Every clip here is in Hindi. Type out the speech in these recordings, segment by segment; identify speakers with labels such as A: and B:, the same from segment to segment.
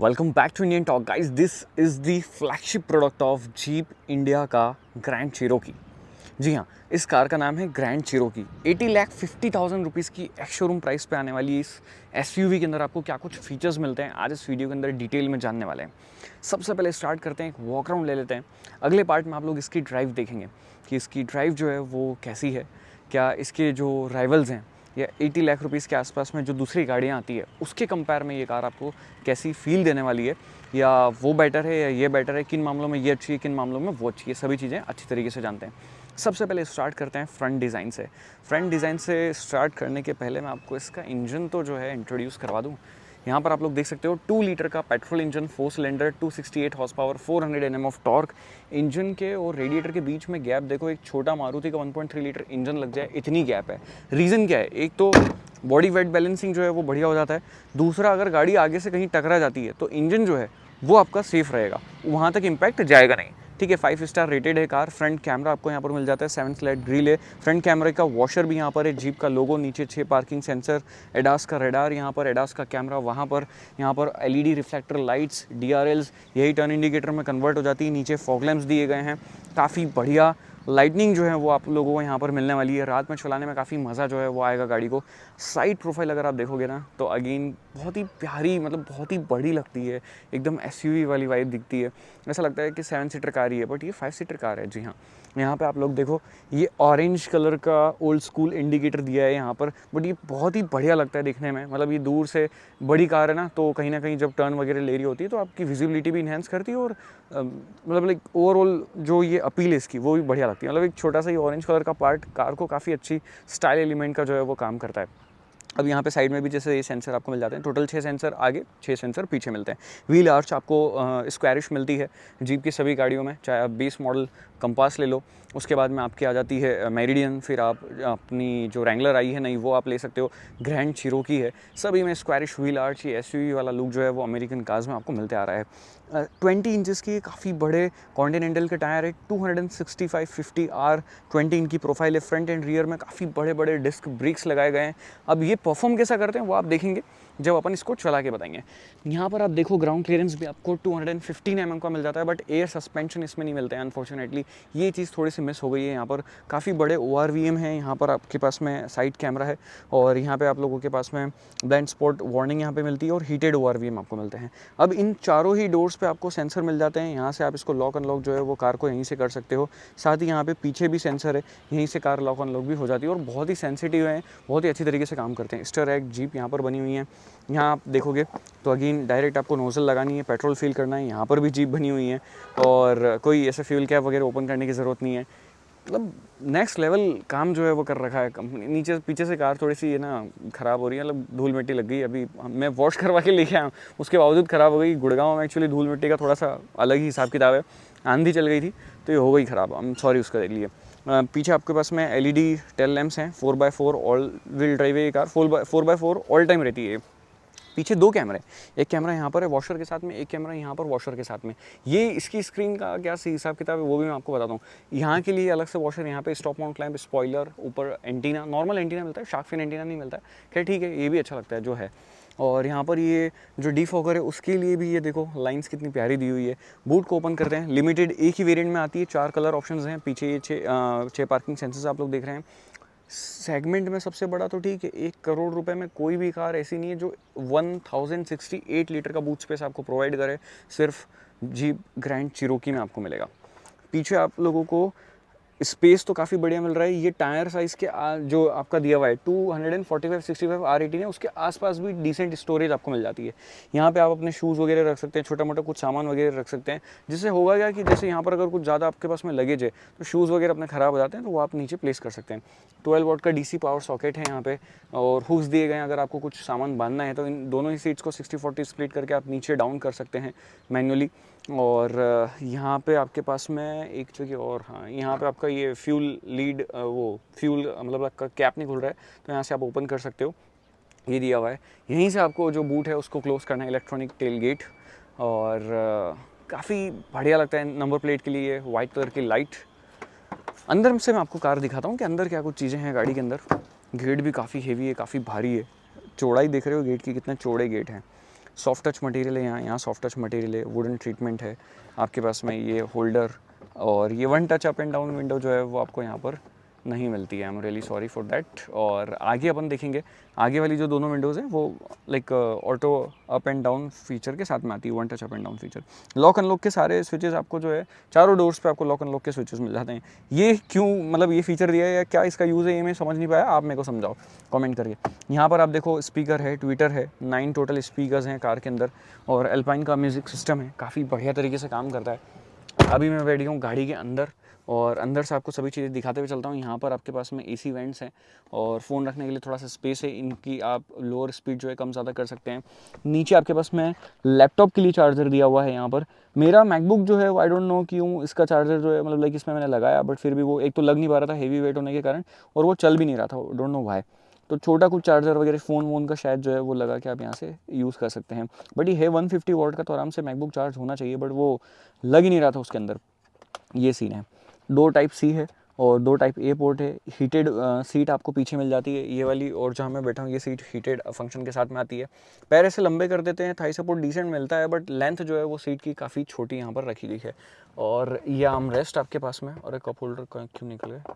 A: Welcome back to Indian talk guys. This is the flagship product of Jeep India का ग्रैंड चिरोकी। जी हाँ, इस कार का नाम है ग्रैंड चिरोकी। 80,50,000 रुपीज़ की एक्स शोरूम प्राइस पे आने वाली इस एसयूवी के अंदर आपको क्या कुछ फीचर्स मिलते हैं, आज इस वीडियो के अंदर डिटेल में जानने वाले हैं। सबसे पहले स्टार्ट करते हैं, एक वॉक अराउंड ले लेते हैं। अगले पार्ट में आप लोग इसकी ड्राइव देखेंगे कि इसकी ड्राइव जो है वो कैसी है, क्या इसके जो राइवल्स हैं या 80 लाख रुपीज़ के आसपास में जो दूसरी गाड़ियाँ आती है उसके कंपेयर में ये कार आपको कैसी फील देने वाली है, या वो बेटर है या ये बेटर है, किन मामलों में ये अच्छी है, किन मामलों में वो अच्छी है, सभी चीज़ें अच्छी तरीके से जानते हैं। सबसे पहले स्टार्ट करते हैं फ्रंट डिज़ाइन से। फ्रंट डिज़ाइन से स्टार्ट करने के पहले मैं आपको इसका इंजन तो जो है इंट्रोड्यूस करवा दूँ। यहाँ पर आप लोग देख सकते हो 2 लीटर का petrol engine, 4 cylinder, 268 horse power, 400 Nm of torque. Engine के और रेडिएटर के बीच में गैप देखो, एक छोटा मारुति का 1.3 लीटर इंजन लग जाए इतनी गैप है। रीज़न क्या है? एक तो बॉडी वेट बैलेंसिंग जो है वो बढ़िया हो जाता है। दूसरा, अगर गाड़ी आगे से कहीं टकरा जाती है तो इंजन जो है वो आपका सेफ रहेगा, वहाँ तक इम्पैक्ट जाएगा नहीं। ठीक है, 5 स्टार रेटेड है कार। फ्रंट कैमरा आपको यहाँ पर मिल जाता है, 7 स्लैट ग्रिल है। फ्रंट कैमरे का वॉशर भी यहाँ पर है, जीप का लोगो, नीचे 6 पार्किंग सेंसर, एडास का रेडार, यहाँ पर एडास का कैमरा, वहाँ पर यहाँ पर एलईडी रिफ्लेक्टर लाइट्स, डीआरएल्स, यही टर्न इंडिकेटर में कन्वर्ट हो जाती है। नीचे फॉग लैंप्स दिए गए हैं, काफ़ी बढ़िया लाइटनिंग जो है वो आप लोगों को यहाँ पर मिलने वाली है। रात में चलाने में काफ़ी मज़ा जो है वो आएगा गाड़ी को। साइड प्रोफाइल अगर आप देखोगे ना तो अगेन बहुत ही प्यारी, मतलब बहुत ही बड़ी लगती है, एकदम एसयूवी वाली वाइब दिखती है। ऐसा लगता है कि 7 सीटर कार ही है, बट ये 5 सीटर कार है। जी हाँ, यहाँ पे आप लोग देखो, ये ऑरेंज कलर का ओल्ड स्कूल इंडिकेटर दिया है यहाँ पर, बट ये बहुत ही बढ़िया लगता है दिखने में। मतलब ये दूर से बड़ी कार है ना, तो कहीं ना कहीं जब टर्न वगैरह ले रही होती है तो आपकी विजिबिलिटी भी इन्हेंस करती है, और मतलब लाइक ओवरऑल जो ये अपील है इसकी वो भी बढ़िया लगती है। मतलब एक छोटा सा ये ऑरेंज कलर का पार्ट कार को काफ़ी अच्छी स्टाइल एलिमेंट का जो है वो काम करता है। अब यहाँ पे साइड में भी जैसे ये सेंसर आपको मिल जाते हैं, टोटल 6 सेंसर आगे, 6 सेंसर पीछे मिलते हैं। व्हील आर्च आपको स्क्वायरिश मिलती है जीप की सभी गाड़ियों में, चाहे आप बेस मॉडल कंपास ले लो, उसके बाद में आपकी आ जाती है मेरिडियन, फिर आप अपनी जो रैंगलर आई है नई वो आप ले सकते हो, ग्रैंड चिरोकी है, सभी में स्क्वायरिश व्हील आर्च। ये एसयूवी वाला लुक जो है वो अमेरिकन कार्स में आपको मिलते आ रहा है। 20 इंचज़ की काफ़ी बड़े कॉन्टिनेंटल के टायर है, 265/50R 20 इनकी प्रोफाइल है। फ्रंट एंड रियर में काफ़ी बड़े बड़े डिस्क ब्रेक्स लगाए गए हैं। अब ये परफॉर्म कैसा करते हैं वो आप देखेंगे जब अपन इसको चला के बताएंगे। यहाँ पर आप देखो ग्राउंड क्लियरेंस भी आपको 215 mm का मिल जाता है, बट एयर सस्पेंशन इसमें नहीं मिलते हैं अनफॉर्चुनेटली। ये चीज़ थोड़ी सी मिस हो गई है। यहाँ पर काफ़ी बड़े ORVM हैं, यहाँ पर आपके पास में साइड कैमरा है, और यहाँ पे आप लोगों के पास में ब्लाइंड स्पॉट वार्निंग यहाँ पे मिलती है, और हीटेड ORVM आपको मिलते हैं। अब इन चारों ही डोर्स पे आपको सेंसर मिल जाते हैं। यहाँ से आप इसको लॉक अनलॉक जो है वो कार को यहीं से कर सकते हो। साथ ही यहाँ पे पीछे भी सेंसर है, यहीं से कार लॉक अनलॉक भी हो जाती है, और बहुत ही सेंसिटिव है, बहुत ही अच्छी तरीके से काम करते हैं। स्टर एक्ट जीप यहाँ पर बनी हुई है। यहाँ आप देखोगे तो अगेन डायरेक्ट आपको नोजल लगानी है, पेट्रोल फिल करना है, यहाँ पर भी जीप बनी हुई है, और कोई ऐसे फ्यूल कैप वगैरह ओपन करने की ज़रूरत नहीं है। मतलब नेक्स्ट लेवल काम जो है वो कर रखा है कंपनी। नीचे पीछे से कार थोड़ी सी है ना ख़राब हो रही है, मतलब धूल मिट्टी लग गई। अभी मैं वॉश करवा के लेके आया, उसके बावजूद ख़राब हो गई। गुड़गांव में एक्चुअली धूल मिट्टी का थोड़ा सा अलग ही हिसाब किताब है, आंधी चल गई थी तो ये हो गई ख़राब। आई एम सॉरी उसके लिए। पीछे आपके पास में LED टेल लैंप्स हैं, 4x4 ऑल व्हील ड्राइव है ये कार, 4x4 ऑल टाइम रहती है। पीछे 2 कैमरे, एक कैमरा यहाँ पर है वॉशर के साथ में, एक कैमरा यहाँ पर वॉशर के साथ में। ये इसकी स्क्रीन का क्या सी हिसाब किताब है वो भी मैं आपको बताता हूँ। यहाँ के लिए अलग से वॉशर, यहाँ पे स्टॉप माउंट क्लैंप, स्पॉइलर, ऊपर एंटीना, नॉर्मल एंटीना मिलता है, शार्क फिन एंटीना नहीं मिलता है। खैर ठीक है, ये भी अच्छा लगता है जो है। और यहाँ पर ये जो डीफॉगर है उसके लिए भी ये देखो लाइंस कितनी प्यारी दी हुई है। बूट को ओपन करते हैं, लिमिटेड एक ही वेरिएंट में आती है, 4 कलर ऑप्शंस हैं। पीछे ये 6 पार्किंग सेंसर्स आप लोग देख रहे हैं। सेगमेंट में सबसे बड़ा तो ठीक है, 1 करोड़ रुपए में कोई भी कार ऐसी नहीं है जो 1068 लीटर का बूट स्पेस आपको प्रोवाइड करे। सिर्फ जीप ग्रैंड चिरोकी में आपको मिलेगा। पीछे आप लोगों को स्पेस तो काफ़ी बढ़िया मिल रहा है। ये टायर साइज़ के जो आपका दिया हुआ है 245/65 R18 है, उसके आसपास भी डिसेंट स्टोरेज आपको मिल जाती है। यहाँ पे आप अपने शूज़ वगैरह रख सकते हैं, छोटा मोटा कुछ सामान वगैरह रख सकते हैं, जिससे होगा क्या कि जैसे यहाँ पर अगर कुछ ज़्यादा आपके पास में लगेज है तो शूज़ वगैरह अपने ख़राब हो जाते हैं तो वो आप नीचे प्लेस कर सकते हैं। 12 वॉट का DC पावर सॉकेट है यहाँ पे, और हुक्स दिए गए हैं। अगर आपको कुछ सामान बांधना है तो इन दोनों ही सीट्स को 60-40 स्प्लिट करके आप नीचे डाउन कर सकते हैं मैनुअली। और यहाँ पे आपके पास में एक जगह और, हाँ, यहाँ पे आपका ये फ्यूल लीड, वो फ्यूल मतलब आपका कैप नहीं खुल रहा है तो यहाँ से आप ओपन कर सकते हो, ये दिया हुआ है। यहीं से आपको जो बूट है उसको क्लोज़ करना है, इलेक्ट्रॉनिक टेल गेट। और काफ़ी बढ़िया लगता है। नंबर प्लेट के लिए वाइट कलर की लाइट। अंदर से मैं आपको कार दिखाता हूँ कि अंदर क्या कुछ चीज़ें हैं गाड़ी के अंदर। गेट भी काफ़ी हेवी है, काफ़ी भारी है। चौड़ाई देख रहे हो गेट की, कितने चौड़े गेट हैं। सॉफ्ट टच मटेरियल है, यहाँ सॉफ्ट टच मटेरियल है, वुडन ट्रीटमेंट है आपके पास में, ये होल्डर, और ये one touch up and down window जो है वो आपको यहाँ पर नहीं मिलती है। I am really sorry for that. और आगे अपन देखेंगे, आगे वाली जो दोनों विंडोज़ हैं वो like auto up and down feature के साथ में आती है, one touch up and down feature. Lock unlock के सारे स्विचेस आपको जो है चारों डोर्स पे आपको लॉक अनलॉक के स्विचेस मिल जाते हैं। ये क्यों मतलब ये फीचर दिया है या क्या इसका यूज़ है ये मैं समझ नहीं पाया, आप मेरे को समझाओ कमेंट करके। यहाँ पर आप देखो स्पीकर है, ट्विटर है, 9 टोटल स्पीकर्स हैं कार के अंदर, और एल्पाइन का म्यूज़िक सिस्टम है, काफ़ी बढ़िया तरीके से काम करता है। अभी मैं बैठी हूँ गाड़ी के अंदर, और अंदर से आपको सभी चीज़ें दिखाते हुए चलता हूँ। यहाँ पर आपके पास में एसी वेंट्स हैं, और फ़ोन रखने के लिए थोड़ा सा स्पेस है, इनकी आप लोअर स्पीड जो है कम ज़्यादा कर सकते हैं। नीचे आपके पास में लैपटॉप के लिए चार्जर दिया हुआ है यहाँ पर। मेरा मैकबुक जो है आई डोंट नो क्यों इसका चार्जर जो है मतलब लाइक इसमें मैंने लगाया, बट फिर भी वो एक तो लग नहीं पा रहा था हेवी वेट होने के कारण, और वो चल भी नहीं रहा था, डोंट नो व्हाई। तो छोटा कुछ चार्जर वगैरह फ़ोन वोन का शायद जो है वो लगा के आप यहाँ से यूज़ कर सकते हैं। बट ये है 150 वॉट का, तो आराम से मैकबुक चार्ज होना चाहिए, बट वो लग ही नहीं रहा था उसके अंदर। ये सीन है। 2 टाइप सी है और 2 टाइप ए पोर्ट है। हीटेड सीट आपको पीछे मिल जाती है ये वाली, और जहाँ मैं बैठा हूँ ये सीट हीटेड फंक्शन के साथ में आती है। पैर ऐसे लंबे कर देते हैं, थाई सपोर्ट डिसेंट मिलता है, बट लेंथ जो है वो सीट की काफ़ी छोटी यहाँ पर रखी गई है। और ये आर्म रेस्ट आपके पास में, और एक कप होल्डर क्यों निकल गया,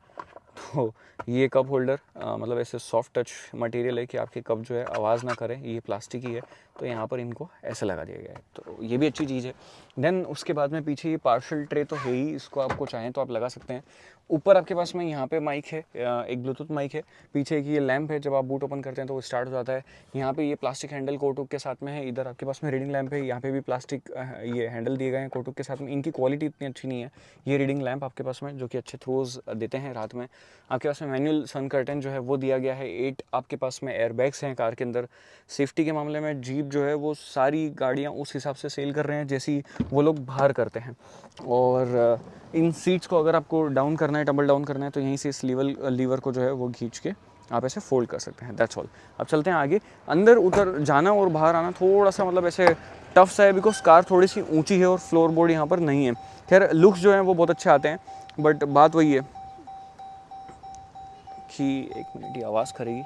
A: तो ये कप होल्डर मतलब ऐसे सॉफ्ट टच मटेरियल है कि आपके कप जो है आवाज़ ना करें, ये प्लास्टिक ही है, तो यहाँ पर इनको ऐसे लगा दिया गया है, तो ये भी अच्छी चीज़ है। देन उसके बाद में पीछे ये पार्शल ट्रे तो है ही, इसको आपको चाहें तो आप लगा सकते हैं। ऊपर आपके पास में यहाँ पे माइक है, एक ब्लूटूथ माइक है। पीछे की ये लैंप है, जब आप बूट ओपन करते हैं तो वो स्टार्ट हो जाता है। यहाँ पे ये प्लास्टिक हैंडल कोटुक के साथ में है। इधर आपके पास में रीडिंग लैंप है, यहाँ पे भी प्लास्टिक ये हैंडल दिए गए हैं कोटुक के साथ में। इनकी क्वालिटी इतनी अच्छी नहीं है ये रीडिंग लैंप आपके पास में, जो कि अच्छे थ्रोज देते हैं रात में। आपके पास में मैनुअल सन कर्टन जो है वो दिया गया है। 8 आपके पास में एयरबैग्स हैं कार के अंदर। सेफ्टी के मामले में जीप जो है वो सारी गाड़ियाँ उस हिसाब से सेल कर रहे हैं जैसी वो लोग बाहर करते हैं। और इन सीट्स को अगर आपको डाउन करना है, डबल डाउन करना है, तो यहीं से इस लीवर को जो है वो खींच के आप ऐसे फोल्ड कर सकते हैं। That's all. अब चलते हैं आगे। अंदर उधर जाना और बाहर आना थोड़ा सा मतलब ऐसे टफ सा है, बिकॉज कार थोड़ी सी ऊंची है और फ्लोर बोर्ड यहाँ पर नहीं है। खैर लुक्स जो हैं वो बहुत अच्छे आते हैं, बट बात वही है कि एक मिनट, ये आवाज़ करेगी।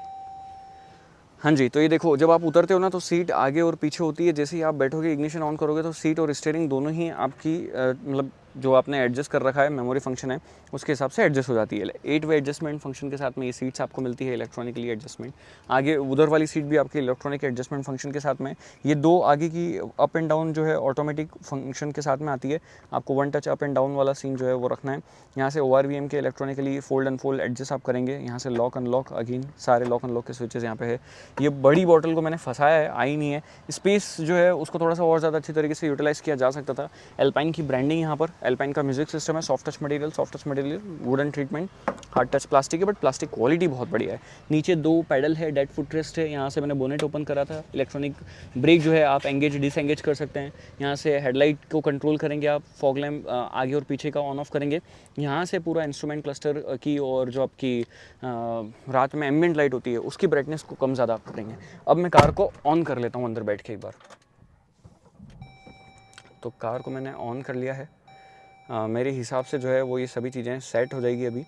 A: हाँ जी, तो ये देखो जब आप उतरते हो ना तो सीट आगे और पीछे होती है। जैसे ही आप बैठोगे, इग्निशन ऑन करोगे, तो सीट और स्टीयरिंग दोनों ही आपकी मतलब जो आपने एडजस्ट कर रखा है, मेमोरी फंक्शन है उसके हिसाब से एडजस्ट हो जाती है। 8 वे एडजस्टमेंट फंक्शन के साथ में ये सीट्स आपको मिलती है, इलेक्ट्रॉनिकली एडजस्टमेंट। आगे उधर वाली सीट भी आपकी इलेक्ट्रॉनिक एडजस्टमेंट फंक्शन के साथ में। ये 2 आगे की अप एंड डाउन जो है ऑटोमेटिक फंक्शन के साथ में आती है। आपको one touch up and down वाला सीन जो है वो रखना है। यहाँ से ORVM के इलेक्ट्रॉनिकली फोल्ड अनफोल्ड एडजस्ट आप करेंगे। यहाँ से लॉक अनलॉक, अगेन सारे लॉक अनलॉक के स्विचेस यहाँ पे है। ये बड़ी बॉटल को मैंने फंसाया है, आई नहीं है। स्पेस जो है उसको थोड़ा सा और ज़्यादा अच्छी तरीके से यूटिलाइज़ किया जा सकता था। एल्पाइन की ब्रांडिंग यहाँ पर, एल्पाइन का म्यूजिक सिस्टम है, soft touch material, wooden treatment, hard touch plastic है, बट प्लास्टिक क्वालिटी बहुत बढ़िया है। नीचे 2 पैडल है, डेड फुट रेस्ट है। यहाँ से मैंने बोनेट ओपन करा था। इलेक्ट्रॉनिक ब्रेक जो है आप एंगेज डिसएंगेज कर सकते हैं। यहाँ से हेडलाइट को कंट्रोल करेंगे आप, फॉग लैम्प आगे और पीछे का ऑन ऑफ करेंगे। यहाँ से पूरा इंस्ट्रूमेंट क्लस्टर की, और जो आपकी रात में एम्बिएंट लाइट होती है उसकी ब्राइटनेस को कम ज़्यादा आप करेंगे। अब मैं कार को ऑन कर लेता हूँ अंदर बैठ के एक बार। तो कार को मैंने ऑन कर लिया है। मेरे हिसाब से जो है वो ये सभी चीज़ें सेट हो जाएगी अभी।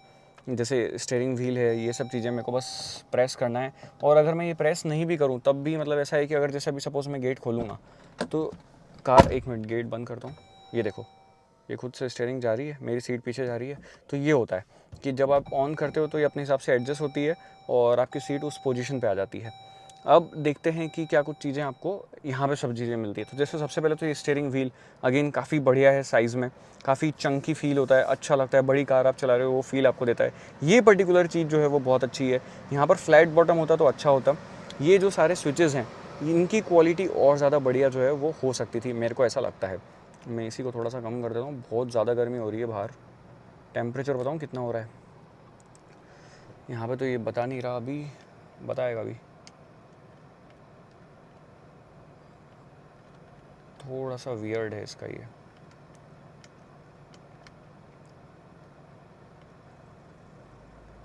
A: जैसे स्टीयरिंग व्हील है, ये सब चीज़ें मेरे को बस प्रेस करना है। और अगर मैं ये प्रेस नहीं भी करूँ तब भी मतलब ऐसा है कि अगर जैसे अभी सपोज़ मैं गेट खोलूँगा तो कार, एक मिनट गेट बंद करता हूँ। ये देखो, ये खुद से स्टीयरिंग जा रही है, मेरी सीट पीछे जा रही है। तो ये होता है कि जब आप ऑन करते हो तो ये अपने हिसाब से एडजस्ट होती है और आपकी सीट उस पोजीशन पे आ जाती है। अब देखते हैं कि क्या कुछ चीज़ें आपको यहाँ पे सब चीज़ें मिलती है। तो जैसे सबसे पहले तो ये स्टीयरिंग व्हील अगेन काफ़ी बढ़िया है साइज़ में, काफ़ी चंकी फील होता है, अच्छा लगता है। बड़ी कार आप चला रहे हो वो फील आपको देता है। ये पर्टिकुलर चीज़ जो है वो बहुत अच्छी है। यहाँ पर फ्लैट बॉटम होता तो अच्छा होता। ये जो सारे स्विचेज़ हैं इनकी क्वालिटी और ज़्यादा बढ़िया जो है वो हो सकती थी, मेरे को ऐसा लगता है। मैं इसी को थोड़ा सा कम कर देता हूँ, बहुत ज़्यादा गर्मी हो रही है बाहर। टेम्परेचर बताऊँ कितना हो रहा है यहाँ पे, तो ये बता नहीं रहा, अभी बताएगा अभी। थोड़ा सा वियर्ड है इसका ये।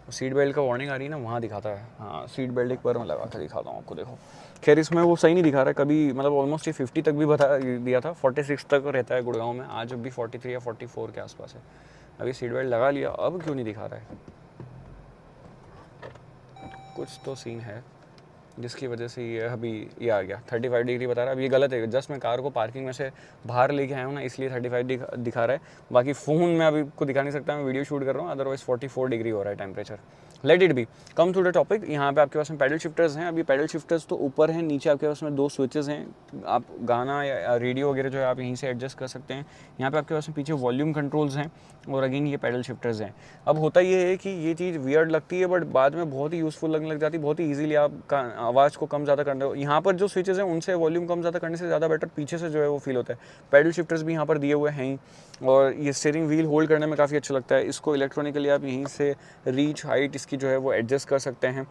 A: सीट बेल्ट का वार्निंग आ रही है ना, वहाँ दिखाता है। हाँ, सीट बेल्ट एक बार मैं लगा कर दिखाता हूँ आपको, देखो। खैर इसमें वो सही नहीं दिखा रहा है कभी, मतलब ऑलमोस्ट ये 50 तक भी बता दिया था, 46 तक रहता है गुड़गांव में, आज अभी 43 या 44 के आसपास है। अभी सीट बेल्ट लगा लिया, अब क्यों नहीं दिखा रहा है, कुछ तो सीन है। जिसकी वजह से ये अभी ये आ गया 35 डिग्री बता रहा है। अब ये गलत है, जस्ट मैं कार को पार्किंग में से बाहर लेके आया हूँ ना, इसलिए 35 दिखा रहा है। बाकी फ़ोन में अभी को दिखा नहीं सकता, मैं वीडियो शूट कर रहा हूँ, अदरवाइज 44 डिग्री हो रहा है temperature. Let it be. Come to the topic. यहाँ पे आपके पास में पैडल शिफ्टर्स हैं। अभी पैडल शिफ्टर्स तो ऊपर हैं, नीचे आपके पास में 2 स्विचेस हैं। आप गाना या रेडियो वगैरह जो है आप यहीं से एडजस्ट कर सकते हैं। यहाँ पे आपके पास में पीछे वॉल्यूम कंट्रोल्स हैं और अगेन ये पैडल शिफ्टर्स हैं। अब होता ये है कि ये चीज़ वियर्ड लगती है, बट बाद में बहुत ही यूज़फुल लगने लग जाती है। बहुत ही ईजिली आप आवाज़ को कम ज़्यादा करने हो। यहाँ पर जो स्विचेस हैं उनसे वॉल्यूम कम ज़्यादा करने से ज़्यादा बेटर पीछे से जो है वो फील होता है। पैडल शिफ्टर्स भी यहाँ पर दिए हुए हैं और ये स्टीयरिंग व्हील होल्ड करने में काफ़ी अच्छा लगता है। इसको इलेक्ट्रॉनिकली आप यहीं से रीच हाइट इसकी जो है वो एडजस्ट कर सकते हैं।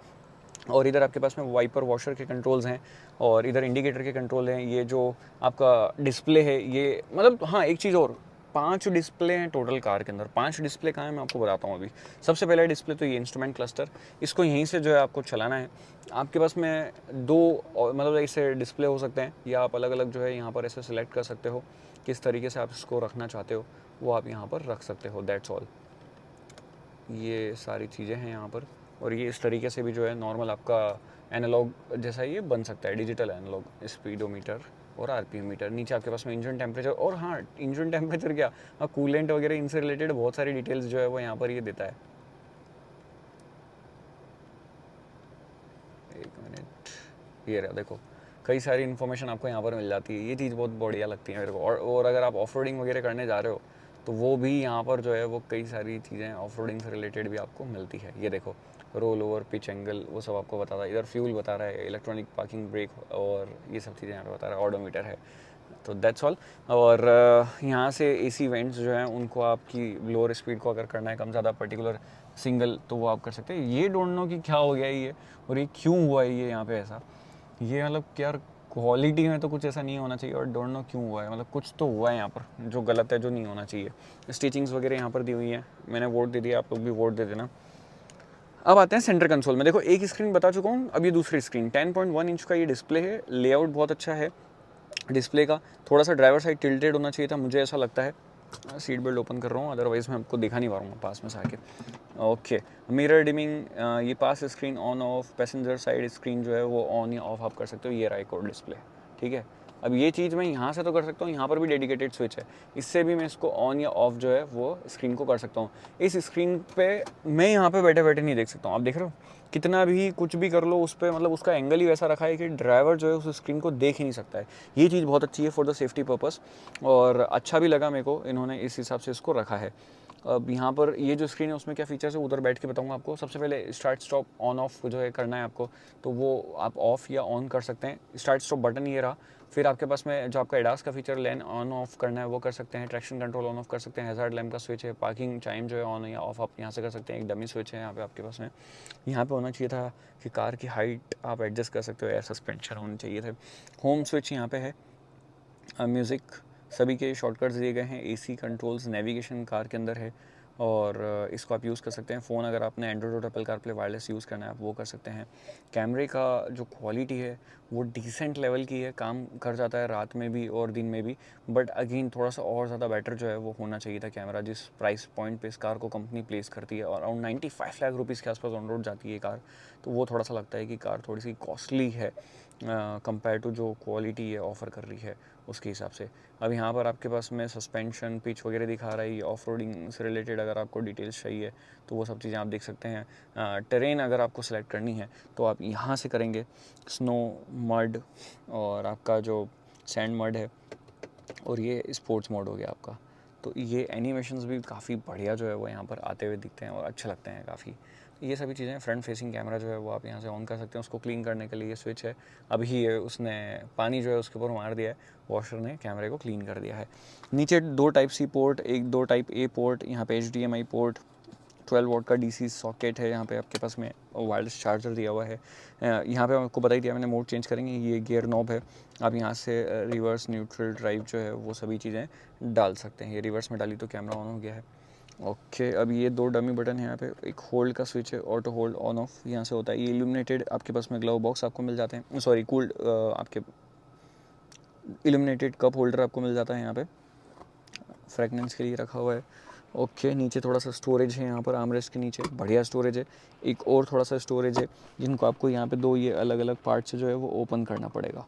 A: और इधर आपके पास में वाइपर वॉशर के कंट्रोल्स हैं और इधर इंडिकेटर के कंट्रोल हैं। ये जो आपका डिस्प्ले है ये मतलब, हाँ एक चीज़ और, 5 डिस्प्ले हैं टोटल कार के अंदर। 5 डिस्प्ले कहाँ है मैं आपको बताता हूँ अभी। सबसे पहला डिस्प्ले तो ये इंस्ट्रूमेंट क्लस्टर, इसको यहीं से जो है आपको चलाना है। आपके पास में 2 मतलब ऐसे डिस्प्ले हो सकते हैं, या आप अलग अलग जो है यहाँ पर ऐसे सिलेक्ट कर सकते हो किस तरीके से आप इसको रखना चाहते हो, वो आप यहाँ पर रख सकते हो। That's all. ये सारी चीज़ें हैं यहाँ पर। और ये इस तरीके से भी जो है नॉर्मल आपका एनालॉग जैसा ये बन सकता है, डिजिटल एनालॉग स्पीडोमीटर और आरपीएम मीटर। नीचे आपके पास में इंजन टेम्परेचर, और हाँ इंजन टेम्परेचर क्या, हाँ कूलेंट वगैरह इनसे रिलेटेड बहुत सारी डिटेल्स जो है वो यहाँ पर ये देता है। एक मिनट, ये रहा देखो, कई सारी इन्फॉर्मेशन आपको यहाँ पर मिल जाती है। ये चीज़ बहुत बढ़िया लगती है मेरे को। और अगर आप ऑफ रोडिंग वगैरह करने जा रहे हो तो वो भी यहाँ पर जो है वो कई सारी चीज़ें ऑफ रोडिंग से रिलेटेड भी आपको मिलती है। ये देखो, रोल ओवर, पिच एंगल, वो सब आपको बताता है। इधर फ्यूल बता रहा है, इलेक्ट्रॉनिक पार्किंग ब्रेक और ये सब चीज़ें यहाँ पर बता रहा है, ऑडोमीटर है। तो दैट्स ऑल। और यहाँ से एसी वेंट्स जो हैं उनको आपकी लोअर स्पीड को अगर करना है कम ज़्यादा पर्टिकुलर सिंगल, तो वो आप कर सकते हैं। ये डोंट नो कि क्या हो गया ये, और ये क्यों हुआ है ये यहाँ पे ऐसा। ये मतलब यार क्वालिटी में तो कुछ ऐसा नहीं होना चाहिए, और डोंट नो क्यों हुआ है। मतलब कुछ तो हुआ है यहाँ पर जो गलत है, जो नहीं होना चाहिए। स्टिचिंग्स वगैरह यहाँ पर दी हुई हैं, मैंने वोट दे दिया, आप लोग भी वोट दे देना। अब आते हैं सेंटर कंसोल में। देखो एक स्क्रीन बता चुका हूँ, अब ये दूसरी स्क्रीन 10.1 इंच का ये डिस्प्ले है। लेआउट बहुत अच्छा है डिस्प्ले का। थोड़ा सा ड्राइवर साइड टिल्टेड होना चाहिए था, मुझे ऐसा लगता है। सीट बेल्ट ओपन कर रहा हूँ, अदरवाइज़ मैं आपको दिखा नहीं पा रहा हूँ पास में से आके। ओके, मिरर डिमिंग, ये पास screen on off, passenger side screen जो है वो ऑन या ऑफ आप कर सकते हो। ये रहा एक और डिस्प्ले, ठीक है। अब ये चीज़ मैं यहाँ से तो कर सकता हूँ, यहाँ पर भी डेडिकेटेड स्विच है, इससे भी मैं इसको ऑन या ऑफ जो है वो स्क्रीन को कर सकता हूँ। इस स्क्रीन पे मैं यहाँ पे बैठे बैठे नहीं देख सकता हूँ। आप देख रहे हो, कितना भी कुछ भी कर लो उस पर, मतलब उसका एंगल ही वैसा रखा है कि ड्राइवर जो है उस स्क्रीन को देख ही नहीं सकता है। ये चीज़ बहुत अच्छी है फॉर द सेफ्टी पर्पस, और अच्छा भी लगा मेरे को इन्होंने इस हिसाब से इसको रखा है। अब यहाँ पर ये जो स्क्रीन है उसमें क्या फीचर्स है उधर बैठ के बताऊँगा आपको। सबसे पहले स्टार्ट स्टॉप ऑन ऑफ जो है करना है आपको, तो वो आप ऑफ़ या ऑन कर सकते हैं। स्टार्ट स्टॉप बटन ये रहा। फिर आपके पास में जो आपका एडास का फीचर लेन ऑन ऑफ करना है वो कर सकते हैं। ट्रैक्शन कंट्रोल ऑन ऑफ कर सकते हैं। हैज़ार्ड लैम्प का स्विच है। पार्किंग चाइम जो है ऑन या ऑफ आप यहाँ से कर सकते हैं। एक डमी स्विच है यहाँ पे आपके पास में। यहाँ पे होना चाहिए था कि कार की हाइट आप एडजस्ट कर सकते हो, एयर सस्पेंशन होने चाहिए थे। होम स्विच यहाँ पे है। म्यूज़िक सभी के शॉर्टकट्स दिए गए हैं। एसी कंट्रोल्स, नेविगेशन कार के अंदर है, और इसको आप यूज़ कर सकते हैं। फ़ोन अगर आपने एंड्रॉयड और एप्पल कारप्ले वायरलेस यूज़ करना है आप वो कर सकते हैं। कैमरे का जो क्वालिटी है वो डिसेंट लेवल की है, काम कर जाता है रात में भी और दिन में भी। बट अगेन थोड़ा सा और ज़्यादा बेटर जो है वो होना चाहिए था कैमरा, जिस प्राइस पॉइंट पे इस कार को कंपनी प्लेस करती है। और अराउंड 95 लाख रुपीज़ के आसपास ऑन रोड जाती है कार, तो वो थोड़ा सा लगता है कि कार थोड़ी सी कॉस्टली है कंपेयर टू जो क्वालिटी ये ऑफ़र कर रही है उसके हिसाब से। अब यहाँ पर आपके पास में सस्पेंशन, पिच वगैरह दिखा रहा है। ऑफ रोडिंग से रिलेटेड अगर आपको डिटेल्स चाहिए तो वो सब चीज़ें आप देख सकते हैं। टेरेन अगर आपको सेलेक्ट करनी है तो आप यहाँ से करेंगे। स्नो, मड और आपका जो सैंड मड है, और ये स्पोर्ट्स मोड हो गया आपका। तो ये एनिमेशंस भी काफ़ी बढ़िया जो है वो यहाँ पर आते हुए दिखते हैं और अच्छे लगते हैं काफ़ी। ये सभी चीज़ें, फ्रंट फेसिंग कैमरा जो है वो आप यहाँ से ऑन कर सकते हैं। उसको क्लीन करने के लिए ये स्विच है। अभी ये उसने पानी जो है उसके ऊपर मार दिया है, वॉशर ने कैमरे को क्लीन कर दिया है। नीचे 2 type C port, 2 type A port, यहाँ पे HDMI पोर्ट, 12 वोल्ट का DC सॉकेट है। यहाँ पे आपके पास में वायरलेस चार्जर दिया हुआ है। यहाँ पे आपको बता ही दिया मैंने, मोड चेंज करेंगे। ये गियर नॉब है, आप यहाँ से रिवर्स, न्यूट्रल, ड्राइव जो है वो सभी चीज़ें डाल सकते हैं। ये रिवर्स में डाली तो कैमरा ऑन हो गया है। ओके, अब ये 2 डमी बटन है यहाँ पे। एक होल्ड का स्विच है, ऑटो होल्ड ऑन ऑफ यहाँ से होता है। ये इल्यूमिनेटेड आपके पास में ग्लव बॉक्स आपको मिल जाते हैं, सॉरी कूल्ड आपके इल्यूमिनेटेड कप होल्डर आपको मिल जाता है यहाँ पे, फ्रेगनेंस के लिए रखा हुआ है। ओके, नीचे थोड़ा सा स्टोरेज है, यहाँ पर आर्मरेस्ट के नीचे बढ़िया स्टोरेज है। एक और थोड़ा सा स्टोरेज है जिनको आपको यहाँ पे 2 ये अलग अलग पार्ट से जो है वो ओपन करना पड़ेगा।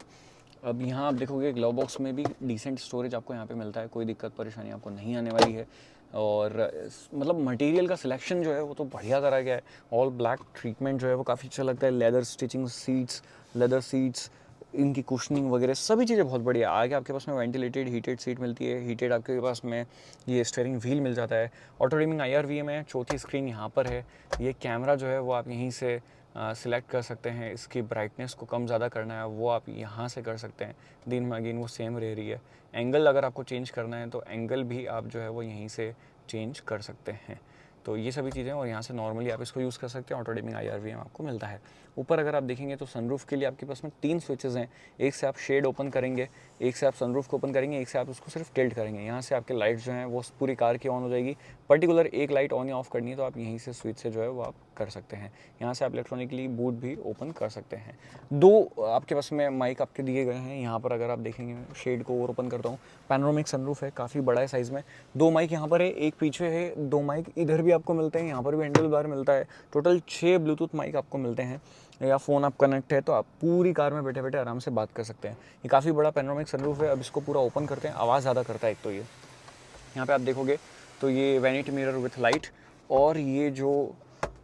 A: अब यहाँ आप देखोगे ग्लव बॉक्स में भी डिसेंट स्टोरेज आपको यहाँ पे मिलता है, कोई दिक्कत परेशानी आपको नहीं आने वाली है। और मतलब मटेरियल का सिलेक्शन जो है वो तो बढ़िया करा गया है। ऑल ब्लैक ट्रीटमेंट जो है वो काफ़ी अच्छा लगता है। Leather stitching seats, leather seats, इनकी कुशनिंग वगैरह सभी चीज़ें बहुत बढ़िया। आगे आपके पास में वेंटिलेटेड हीटेड सीट मिलती है, हीटेड आपके पास में ये स्टीयरिंग व्हील मिल जाता है। ऑटो डिमिंग IRVM है, चौथी स्क्रीन यहाँ पर है। ये कैमरा जो है वो आप यहीं से सिलेक्ट कर सकते हैं। इसकी ब्राइटनेस को कम ज़्यादा करना है वो आप यहाँ से कर सकते हैं। दिन में अगेन वो सेम रह रही है। एंगल अगर आपको चेंज करना है तो एंगल भी आप जो है वो यहीं से चेंज कर सकते हैं। तो ये सभी चीज़ें, और यहाँ से नॉर्मली आप इसको यूज़ कर सकते हैं। ऑटो डिमिंग IRVM आपको मिलता है। ऊपर अगर आप देखेंगे तो सनरूफ के लिए आपके पास में 3 स्विचेस हैं। एक से आप शेड ओपन करेंगे, एक से आप सनरूफ को ओपन करेंगे, एक से आप उसको सिर्फ टिल्ट करेंगे। यहाँ से आपके लाइट्स जो हैं वो पूरी कार की ऑन हो जाएगी। पर्टिकुलर एक लाइट ऑन या ऑफ करनी है तो आप यहीं से स्विच से जो है वो आप कर सकते हैं। यहाँ से आप इलेक्ट्रॉनिकली बूट भी ओपन कर सकते हैं। 2 आपके पास में माइक आपके दिए गए हैं। यहाँ पर अगर आप देखेंगे, शेड को और ओपन करता हूँ, पैनोरामिक सनरूफ है, काफ़ी बड़ा है साइज़ में। 2 माइक यहाँ पर है, एक पीछे है, 2 माइक इधर भी आपको मिलते हैं, यहाँ पर भी हैंडल बार मिलता है। टोटल 6 ब्लूटूथ माइक आपको मिलते हैं। या फ़ोन आप कनेक्ट है तो आप पूरी कार में बैठे बैठे आराम से बात कर सकते हैं। ये काफ़ी बड़ा पैनोरामिक सनरूफ है। अब इसको पूरा ओपन करते हैं, आवाज़ ज़्यादा करता है एक तो ये। यहाँ पे आप देखोगे तो ये वैनिटी मिरर विथ लाइट, और ये जो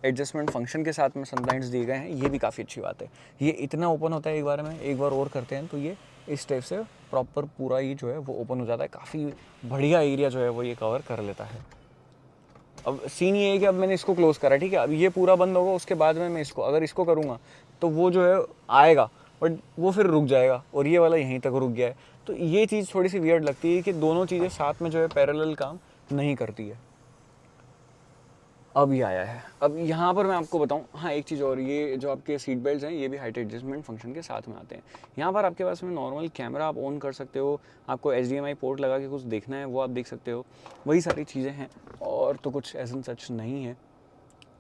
A: एडजस्टमेंट फंक्शन के साथ में सनलाइट्स दिए गए हैं, ये भी काफ़ी अच्छी बात है। ये इतना ओपन होता है एक बार में, एक बार और करते हैं तो ये इस टाइप से प्रॉपर पूरा ये जो है वो ओपन हो जाता है। काफ़ी बढ़िया एरिया जो है वो ये कवर कर लेता है। अब सीन ये है कि अब मैंने इसको क्लोज़ करा, ठीक है, अब ये पूरा बंद होगा, उसके बाद में मैं इसको अगर इसको करूँगा तो वो जो है आएगा, बट वो फिर रुक जाएगा, और ये वाला यहीं तक रुक गया है। तो ये चीज़ थोड़ी सी वियर्ड लगती है कि दोनों चीज़ें साथ में जो है पैरेलल काम नहीं करती है। अब ये आया है। अब यहाँ पर मैं आपको बताऊँ, हाँ एक चीज़ और, ये जो आपके सीट बेल्ट हैं ये भी हाइट एडजस्टमेंट फंक्शन के साथ में आते हैं। यहाँ पर आपके पास में नॉर्मल कैमरा आप ऑन कर सकते हो, आपको HDMI पोर्ट लगा के कुछ देखना है वो आप देख सकते हो, वही सारी चीज़ें हैं, और तो कुछ एज सच नहीं है।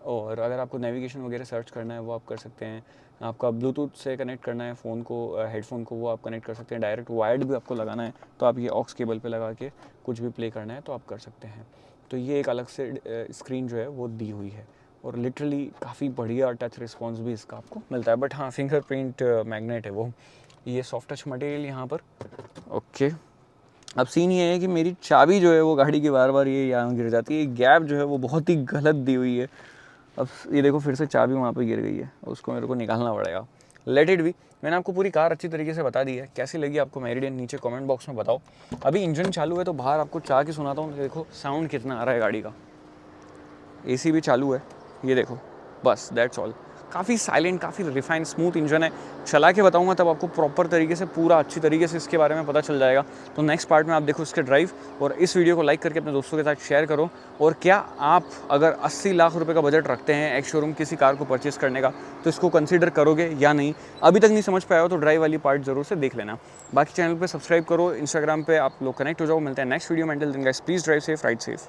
A: और अगर आपको नेविगेशन वगैरह सर्च करना है वो आप कर सकते हैं। आपका ब्लूटूथ से कनेक्ट करना है फ़ोन को, हेडफोन को, वो आप कनेक्ट कर सकते हैं। डायरेक्ट वायर्ड भी आपको लगाना है तो आप ये ऑक्स केबल पे लगा के कुछ भी प्ले करना है तो आप कर सकते हैं। तो ये एक अलग से स्क्रीन जो है वो दी हुई है, और लिटरली काफ़ी बढ़िया टच रिस्पॉन्स भी इसका आपको मिलता है। बट हाँ, फिंगरप्रिंट मैग्नेट है वो, ये सॉफ्ट टच मटेरियल यहाँ पर। ओके, अब सीन ये है कि मेरी चाबी जो है वो गाड़ी की बार बार ये यहाँ गिर जाती है। गैप जो है वो बहुत ही गलत दी हुई है। अब ये देखो फिर से चाबी वहाँ पे गिर गई है, उसको मेरे को निकालना पड़ेगा। Late it B. मैंने आपको पूरी कार अच्छी तरीके से बता दी है। कैसी लगी आपको मेरिडियन, नीचे कमेंट बॉक्स में बताओ। अभी इंजन चालू है तो बाहर आपको चाह के सुनाता हूँ। देखो साउंड कितना आ रहा है गाड़ी का। AC भी चालू है, ये देखो, बस दैट्स ऑल। काफ़ी साइलेंट, काफ़ी रिफाइन स्मूथ इंजन है। चला के बताऊंगा तब आपको प्रॉपर तरीके से, पूरा अच्छी तरीके से इसके बारे में पता चल जाएगा। तो नेक्स्ट पार्ट में आप देखो इसके ड्राइव, और इस वीडियो को लाइक करके अपने दोस्तों के साथ शेयर करो। और क्या आप अगर 80 लाख रुपए का बजट रखते हैं एक शोरूम किसी कार को परचेस करने का, तो इसको कंसिडर करोगे या नहीं? अभी तक नहीं समझ पाया हो तो ड्राइव वाली पार्ट जरूर से देख लेना। बाकी चैनल पर सब्सक्राइब करो, इंस्टाग्राम पर आप लोग कनेक्ट हो जाओ। मिलते हैं नेक्स्ट वीडियो में। Until then guys, please drive safe, ride safe.